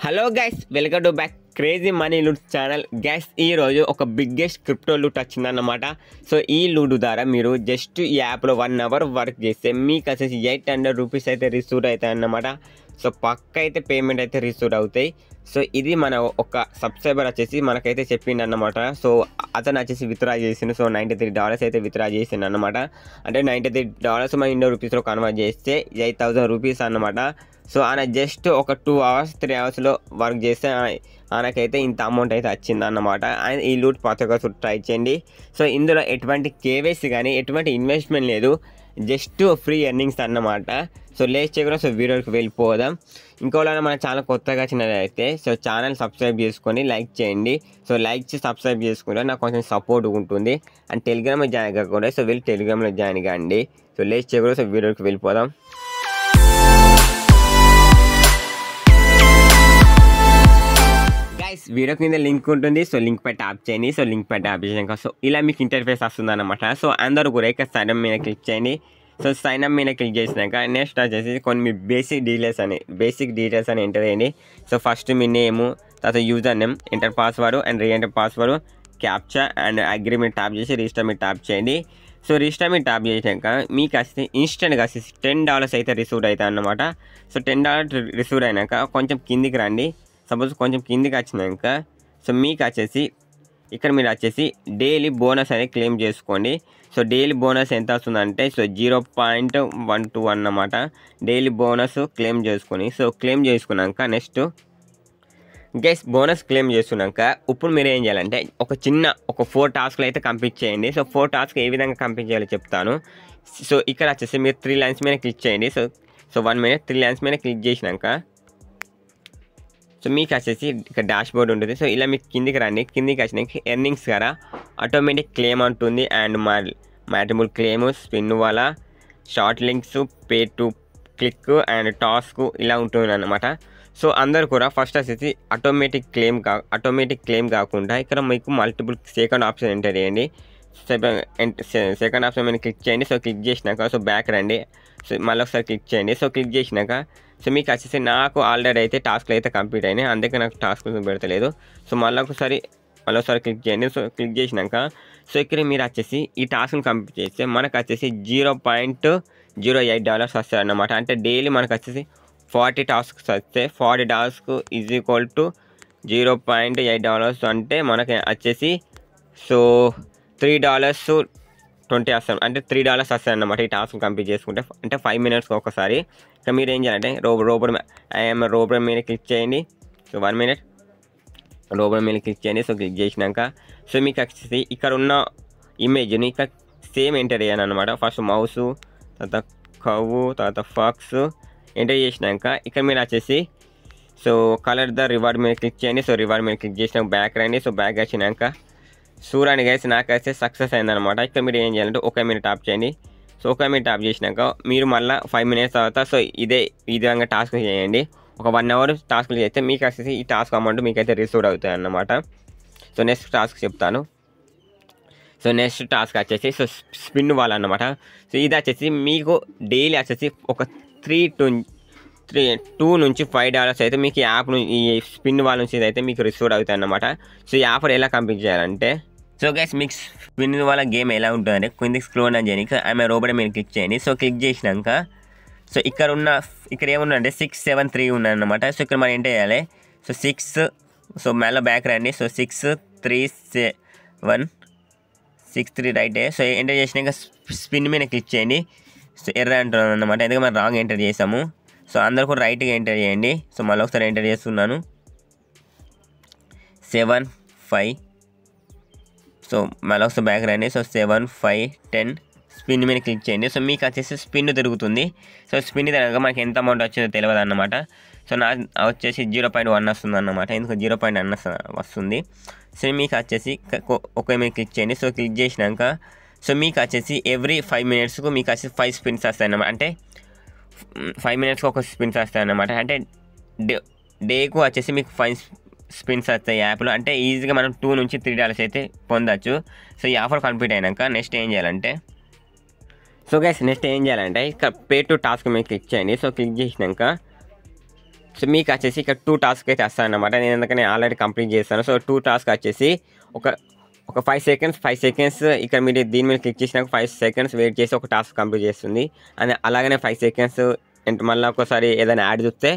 Hello guys, welcome to back crazy money loot channel. Guys, ఈరోజు ఒక biggest crypto loot వచ్చిందన్నమాట. So ఈ loot ద్వారా మీరు జస్ట్ ఈ యాప్లో 1 అవర్ వర్క్ చేస్తే మీకు వచ్చేసి 800 రూపీస్ అయితే రిసీవ్ అవుతాయి అన్నమాట. సో పక్క అయితే పేమెంట్ అయితే రిసీవ్ అవుతాయి. సో ఇది మన ఒక సబ్స్క్రైబర్ వచ్చేసి మనకైతే చెప్పిండు అన్నమాట. సో అతను వచ్చేసి విత్డ్రా చేసిండు. సో $93 అయితే విత్డ్రా చేసిండు అన్నమాట. అంటే $93 మన ఇండియన్ రూపీస్లో కన్వర్ట్ చేస్తే 8000 రూపీస్ అన్నమాట. సో ఆయన జస్ట్ ఒక 2 అవర్స్ 3 అవర్స్లో వర్క్ చేస్తే ఆయనకైతే ఇంత అమౌంట్ అయితే వచ్చింది అన్నమాట. ఆయన ఈ లూట్ ప్రతి ఒక్కరు ట్రై చేయండి. సో ఇందులో ఎటువంటి కేవైసీ కానీ ఎటువంటి ఇన్వెస్ట్మెంట్ లేదు, జస్ట్ ఫ్రీ ఎర్నింగ్స్ అన్నమాట. సో లేట్ చేయకుండా సో వీడియోకి వెళ్ళిపోదాం. ఇంకోలా మన ఛానల్ కొత్తగా వచ్చినట్లయితే సో ఛానల్ సబ్స్క్రైబ్ చేసుకొని లైక్ చేయండి. సో లైక్ చేసి సబ్స్క్రైబ్ చేసుకుంటే నాకు కొంచెం సపోర్ట్ ఉంటుంది. అండ్ టెలిగ్రామ్లో జాయిన్ కాకుండా సో వెళ్ళి టెలిగ్రామ్లో జాయిన్ కాండి. సో లేట్ చేయకుండా సో వీడియోకి వెళ్ళిపోదాం. వీడియో కింద లింక్ ఉంటుంది. సో లింక్ పై ట్యాప్ చేయండి. సో లింక్ పై ట్యాప్ చేసాక సో ఇలా మీకు ఇంటర్ఫేస్ వస్తుంది అన్నమాట. సో అందరూ కూడా ఇక్కడ సైన్ అప్ మీద క్లిక్ చేయండి. సో సైన్ అప్ మీద క్లిక్ చేసినాక నెక్స్ట్ వచ్చేసి కొన్ని మీ బేసిక్ డీటెయిల్స్ అని ఎంటర్ చేయండి. సో ఫస్ట్ మీ నేము, తర్వాత user name, enter password and re-enter password, captcha and agreement tap చేసి రిజిస్టర్ మీద ట్యాప్ చేయండి. సో రిజిస్టర్ మీద ట్యాప్ చేసాక మీకు వచ్చేసి ఇన్స్టెంట్గా వచ్చేసి $10 అయితే రిసీవ్ అవుతాయి అన్నమాట. సో $10 రిసీవ్ అయినాక కొంచెం కిందికి రండి. సపోజ్ కొంచెం కిందికి వచ్చినాక సో మీకు వచ్చేసి ఇక్కడ మీరు వచ్చేసి డైలీ బోనస్ అనేది క్లెయిమ్ చేసుకోండి. సో డైలీ బోనస్ ఎంత వస్తుందంటే సో 0.12 అన్నమాట. డైలీ బోనస్ క్లెయిమ్ చేసుకొని సో క్లెయిమ్ చేసుకున్నాక నెక్స్ట్ గైస్ బోనస్ క్లెయిమ్ చేసుకున్నాక ఇప్పుడు మీరు ఏం చేయాలంటే ఒక 4 టాస్క్లు అయితే కంప్లీట్ చేయండి. సో 4 టాస్క్ ఏ విధంగా కంప్లీట్ చేయాలో చెప్తాను. సో ఇక్కడ వచ్చేసి మీరు 3 లైన్స్ మీద క్లిక్ చేయండి. సో 1 మినిట్ 3 లైన్స్ మీద క్లిక్ చేసినాక సో మీకు వచ్చేసి ఇక్కడ డాష్ బోర్డ్ ఉంటుంది. సో ఇలా మీకు కిందికి రండి. కిందికి వచ్చినాక ఎర్నింగ్స్ కదా ఆటోమేటిక్ క్లెయిమ్ ఉంటుంది. అండ్ మ్యాటబుల్ క్లెయిమ్, స్పిన్ వాళ్ళ, short links, pay to click and task ఇలా ఉంటుంది అన్నమాట. సో అందరు కూడా ఫస్ట్ వచ్చేసి ఆటోమేటిక్ క్లెయిమ్ కాకుండా ఇక్కడ మీకు మల్టిపుల్ సెకండ్ ఆప్షన్ ఎంటర్ చేయండి. సెకండ్ ఆప్షన్ మీద క్లిక్ చేయండి. సో క్లిక్ చేసినాక సో బ్యాక్ రండి. సో మళ్ళీ ఒకసారి క్లిక్ చేయండి. సో క్లిక్ చేసినాక సో మీకు వచ్చేసి నాకు ఆల్రెడీ అయితే టాస్క్లు అయితే కంప్లీట్ అయినాయి, అందుకే నాకు టాస్క్లు పెడతలేదు. సో మళ్ళీ ఒకసారి క్లిక్ చేయండి. సో క్లిక్ చేసినాక సో ఇక్కడ మీరు వచ్చేసి ఈ టాస్క్ని కంప్లీట్ చేస్తే మనకు వచ్చేసి $0.08 వస్తాయి అన్నమాట. అంటే డైలీ మనకు వచ్చేసి 40 టాస్క్స్ వస్తే $40 ఈజ్ ఈక్వల్ టు $0.8 అంటే మనకి వచ్చేసి సో $3.20 వస్తాం. అంటే $3 వస్తాయి అన్నమాట ఈ టాస్క్ కంప్లీట్ చేసుకుంటే. అంటే 5 మినిట్స్కి ఒకసారి. ఇక మీరు ఏం చేయాలంటే రోబోట్ మీద క్లిక్ చేయండి. సో 1 మినిట్ రోబోట్ మీద క్లిక్ చేయండి. సో క్లిక్ చేసినాక సో మీకు వచ్చేసి ఇక్కడ ఉన్న ఇమేజ్ని ఇక్కడ సేమ్ ఎంటర్ చేయాలి అన్నమాట. ఫస్ట్ మౌస్, తర్వాత కవ్వు, తర్వాత ఫాక్స్ ఎంటర్ చేసినాక ఇక్కడ మీరు వచ్చేసి సో కలర్ ద రివార్డ్ మీద క్లిక్ చేయండి. సో రివార్డ్ మీద క్లిక్ చేసినాక బ్యాక్ రండి. సో బ్యాక్ వచ్చినాక చూడండి గైస్, నాకైతే సక్సెస్ అయిందనమాట. ఇక్కడ మీరు ఏం చేయాలంటే 1 మినిట్ ట్యాప్ చేయండి. సో 1 మినిట్ ట్యాప్ చేసినాక మీరు మళ్ళీ 5 మినిట్స్ తర్వాత సో ఈ విధంగా టాస్క్ చేయండి. ఒక 1 అవర్ టాస్క్లు చేస్తే మీకు వచ్చేసి ఈ టాస్క్ అమౌంట్ మీకైతే రిసీవ్ అవుతాయి అన్నమాట. సో నెక్స్ట్ టాస్క్ చెప్తాను. సో నెక్స్ట్ టాస్క్ వచ్చేసి సో స్పిన్ వాల్ అన్నమాట. సో ఇది వచ్చేసి మీకు డైలీ వచ్చేసి ఒక 2 నుంచి $5 అయితే మీకు ఈ యాప్ ఈ స్పిన్ వాల్ నుంచి అయితే మీకు రిసీవ్ అవుతాయి అన్నమాట. సో ఈ ఆఫర్ ఎలా కంప్లీట్ చేయాలంటే సో గైస్ మీకు స్పిన్ వాళ్ళ గేమ్ ఎలా ఉంటుందంటే కిందికి స్క్రోల్ అని చేయడానికి ఆమె రోబోట్ మీద క్లిక్ చేయండి. సో క్లిక్ చేసినాక సో ఇక్కడ ఏముందంటే 673 ఉన్నదన్నమాట. సో ఇక్కడ మనం ఏంటి చేయాలి, సో 6 సో మళ్ళీ బ్యాక్ రండి. So 63763 right. సో ఎంటర్ చేసినాక స్పిన్ మీద క్లిక్ చేయండి. సో ఎర్ర అంటున్నాను అన్నమాట, ఎందుకంటే మనం రాంగ్ ఎంటర్ చేసాము. సో అందరు కూడా రైట్గా ఎంటర్ చేయండి. సో మళ్ళీ ఒకసారి ఎంటర్ చేస్తున్నాను 7-5. సో మళ్ళీ ఒకసారి బ్యాక్ రండి. సో 7-5-10 స్పిన్ మీద క్లిక్ చేయండి. సో మీకు వచ్చేసి స్పిన్ తిరుగుతుంది. సో స్పిన్ తిరగక మనకి ఎంత అమౌంట్ వచ్చిందో తెలియదు అన్నమాట. సో నా వచ్చేసి 0.1 వస్తుంది అన్నమాట, ఎందుకు 0.1 వస్తుంది. సో మీకు వచ్చేసి 1 మీద క్లిక్ చేయండి. సో క్లిక్ చేసినాక సో మీకు వచ్చేసి ఎవ్రీ 5 మినిట్స్కు మీకు వచ్చేసి 5 స్పిన్స్ వస్తాయి అన్నమాట. అంటే 5 మినిట్స్కి ఒక స్పిన్స్ వస్తాయి అన్నమాట. అంటే డేకు వచ్చేసి మీకు 5 స్పిన్స్ వస్తాయి యాప్లో. అంటే ఈజీగా మనం $2 నుంచి $3 అయితే పొందొచ్చు. సో ఈ ఆఫర్ కంప్లీట్ అయినాక నెక్స్ట్ ఏం చేయాలంటే సో గైస్ ఇక్కడ పే టు టాస్క్ మీద క్లిక్ చేయండి. సో క్లిక్ చేసినాక సో మీకు వచ్చేసి ఇక్కడ 2 టాస్క్ అయితే వస్తాయన్నమాట. నేను ఎందుకని ఆల్రెడీ కంప్లీట్ చేస్తాను. సో 2 టాస్క్ వచ్చేసి ఒక 5 సెకండ్స్ ఇక్కడ మీరు దీని మీద క్లిక్ చేసినాక 5 సెకండ్స్ వెయిట్ చేసి ఒక టాస్క్ కంప్లీట్ చేస్తుంది. అండ్ అలాగనే 5 సెకండ్స్ మళ్ళీ ఒకసారి ఏదైనా యాడ్ చూస్తే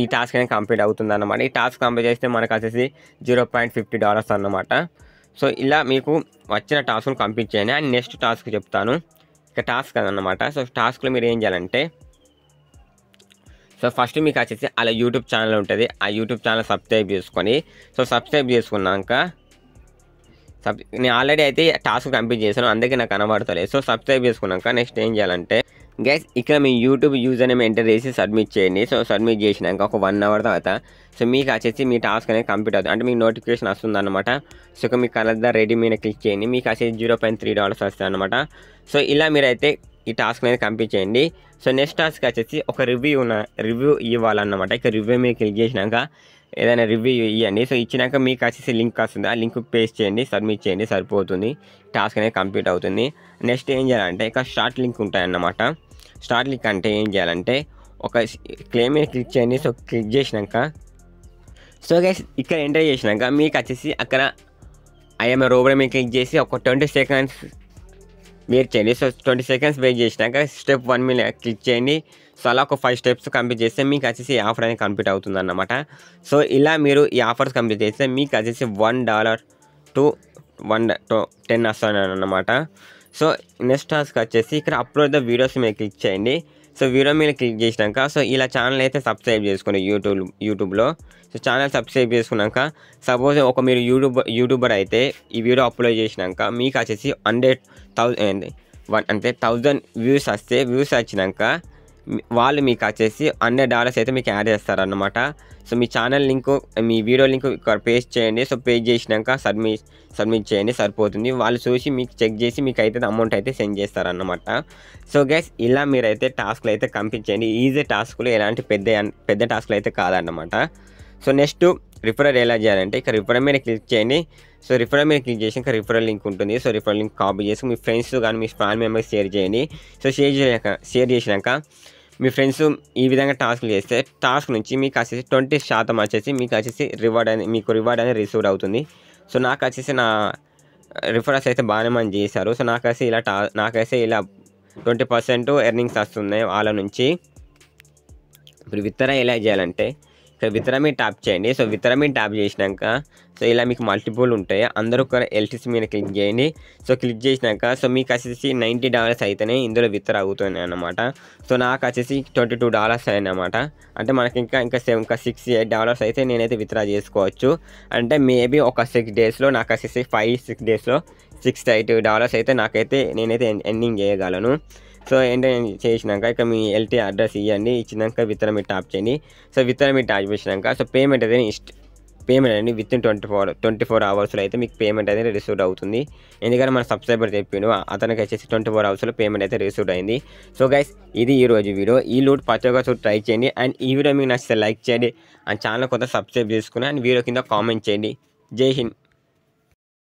ఈ టాస్క్ అనేది కంప్లీట్ అవుతుంది అన్నమాట. ఈ టాస్క్ కంప్లీట్ చేస్తే మనకు వచ్చేసి $0.50 అన్నమాట. సో ఇలా మీకు వచ్చిన టాస్క్ను కంప్లీట్ చేయండి. అండ్ నెక్స్ట్ టాస్క్ చెప్తాను. ఇక టాస్క్ అదన్నమాట. సో టాస్క్లో మీరు ఏం చేయాలంటే, సో ఫస్ట్ మీకు వచ్చేసి అలా యూట్యూబ్ ఛానల్ ఉంటుంది. ఆ యూట్యూబ్ ఛానల్ సబ్స్క్రైబ్ చేసుకొని, సో సబ్స్క్రైబ్ చేసుకున్నాక నేను ఆల్రెడీ అయితే టాస్క్ కంప్లీట్ చేశాను, అందుకే నాకు కనబడతలేదు. సో సబ్స్క్రైబ్ చేసుకున్నాక నెక్స్ట్ ఏం చేయాలంటే గైస్, ఇక్కడ మీ యూట్యూబ్ యూజర్ నేమ్ ఎంటర్ చేసి సబ్మిట్ చేయండి. సో సబ్మిట్ చేసినాక ఒక 1 అవర్ తర్వాత సో మీకు వచ్చేసి మీ టాస్క్ అనేది కంప్లీట్ అవుతుంది. అంటే మీకు నోటిఫికేషన్ వస్తుంది అనమాట. సో ఇక మీ కలర్ రెడీ మీద క్లిక్ చేయండి. మీకు వచ్చేసి $0.3 వస్తుంది అనమాట. సో ఇలా మీరైతే ఈ టాస్క్ అనేది కంప్లీట్ చేయండి. సో నెక్స్ట్ టాస్క్ వచ్చేసి ఒక రివ్యూ ఇవ్వాలన్నమాట. ఇక రివ్యూ మీద క్లిక్ చేసినాక ఏదైనా రివ్యూ ఇవ్వండి. సో ఇచ్చినాక మీకు వచ్చేసి లింక్ వస్తుంది. ఆ లింక్ పేస్ట్ చేయండి, సబ్మిట్ చేయండి, సరిపోతుంది. టాస్క్ అనేది కంప్లీట్ అవుతుంది. నెక్స్ట్ ఏం చేయాలంటే ఇక స్టార్ట్ లింక్ ఉంటాయన్నమాట. స్టార్ట్ లింక్ అంటే ఏం చేయాలంటే ఒక క్లెయిమ్ మీద క్లిక్ చేయండి. సో క్లిక్ చేసినాక సో గైస్ ఇక్కడ ఎంటర్ చేసినాక మీకు వచ్చేసి అక్కడ ఐఎమ్ రోబోట్ మీద క్లిక్ చేసి ఒక 20 సెకండ్స్ వెయిట్ చేయండి. సో 20 సెకండ్స్ వెయిట్ చేసినాక స్టెప్ 1 మీద క్లిక్ చేయండి. సో అలా ఒక 5 స్టెప్స్ కంప్లీట్ చేస్తే మీకు వచ్చేసి ఈ ఆఫర్ అనేది కంప్లీట్ అవుతుంది అన్నమాట. సో ఇలా మీరు ఈ ఆఫర్స్ కంప్లీట్ చేస్తే మీకు వచ్చేసి $1 to 10 వస్తుంది అన్నమాట. సో నెక్స్ట్ టాస్క్ వచ్చేసి ఇక్కడ అప్లోడ్ ద వీడియోస్ మీద క్లిక్ చేయండి. సో వీడియో మీద క్లిక్ చేసినాక సో ఇలా ఛానల్ అయితే సబ్స్క్రైబ్ చేసుకోండి యూట్యూబ్లో. సో ఛానల్ సబ్స్క్రైబ్ చేసుకున్నాక సపోజ్ ఒక మీరు యూట్యూబర్ అయితే ఈ వీడియో అప్లోడ్ చేసినాక మీకు వచ్చేసి 1000 వ్యూస్ వస్తే వ్యూస్ వచ్చినాక వాళ్ళు మీకు వచ్చేసి $100 అయితే మీకు యాడ్ చేస్తారన్నమాట. సో మీ ఛానల్ లింక్ మీ వీడియో లింక్ ఇక్కడ పేస్ట్ చేయండి. సో పేస్ట్ చేసినాక సబ్మిట్ చేయండి, సరిపోతుంది. వాళ్ళు చూసి మీకు చెక్ చేసి మీకు అయితే అమౌంట్ అయితే సెండ్ చేస్తారన్నమాట. సో గైస్ ఇలా మీరైతే టాస్క్లు అయితే కంప్లీట్ చేయండి. ఈజీ టాస్క్లు, ఎలాంటి పెద్ద టాస్క్లు అయితే కాదన్నమాట. సో నెక్స్ట్ రిఫరల్ ఎలా చేయాలంటే ఇక రిఫరల్ మీద క్లిక్ చేయండి. సో రిఫరల్ మీద క్లిక్ చేసి ఇంకా రిఫరల్ లింక్ ఉంటుంది. సో రిఫరల్ లింక్ కాపీ చేసి మీ ఫ్రెండ్స్ కానీ మీ ఫ్యామిలీ మెంబర్స్ షేర్ చేయండి. సో షేర్ చేసినాక మీ ఫ్రెండ్స్ ఈ విధంగా టాస్క్లు చేస్తే టాస్క్ నుంచి మీకు వచ్చేసి 20% వచ్చేసి మీకు వచ్చేసి రివార్డ్ అనేది రిసీవ్ అవుతుంది. సో నాకు వచ్చేసి నా రిఫరల్స్ అయితే బాగానే మంది చేశారు. సో నాకైతే ఇలా 20% ఎర్నింగ్స్ వస్తున్నాయి వాళ్ళ నుంచి. ఇప్పుడు విత్డ్రా ఎలా చేయాలంటే ఇక్కడ విత్డ్రా మీద ట్యాప్ చేయండి. సో విత్డ్రా మీద ట్యాప్ చేసినాక సో ఇలా మీకు మల్టిపుల్ ఉంటాయి. అందరూ ఒక ఎల్టీసీ మీద క్లిక్ చేయండి. సో క్లిక్ చేసినాక సో మీకు వచ్చేసి $90 అయితేనే ఇందులో విత్డ్రా అవుతున్నాయి అన్నమాట. సో నాకు వచ్చేసి $22 అన్నమాట. అంటే మనకి ఇంకా $68 అయితే నేనైతే విత్డ్రా చేసుకోవచ్చు. అంటే మేబీ ఒక 6 డేస్లో నాకు వచ్చేసి 5-6 డేస్లో $68 అయితే నేనైతే ఎండింగ్ చేయగలను. సో ఏంటంటే చేసినాక ఇక మీ ఎల్టీ అడ్రస్ ఇవ్వండి. ఇచ్చినాక విత్డ్రా మీద ట్యాప్ చేయండి. సో విత్డ్రా మీద ట్యాప్ చేసినాక సో పేమెంట్ అనేది విత్ ఇన్ 24 అవర్స్లో అయితే మీకు పేమెంట్ అనేది రిసీవ్ అవుతుంది. ఎందుకంటే మన సబ్స్క్రైబర్ చెప్పిండు, అతనికి వచ్చేసి 24 అవర్స్లో పేమెంట్ అయితే రిసీవ్ అయింది. సో గైస్ ఇది ఈరోజు వీడియో. ఈ లూట్ ప్రతి ఒక్కరు ట్రై చేయండి. అండ్ ఈ వీడియో మీకు నచ్చితే లైక్ చేయండి. అండ్ ఛానల్ కొత్త సబ్స్క్రైబ్ చేసుకుని అండ్ వీడియో కింద కామెంట్ చేయండి. జై హింద్.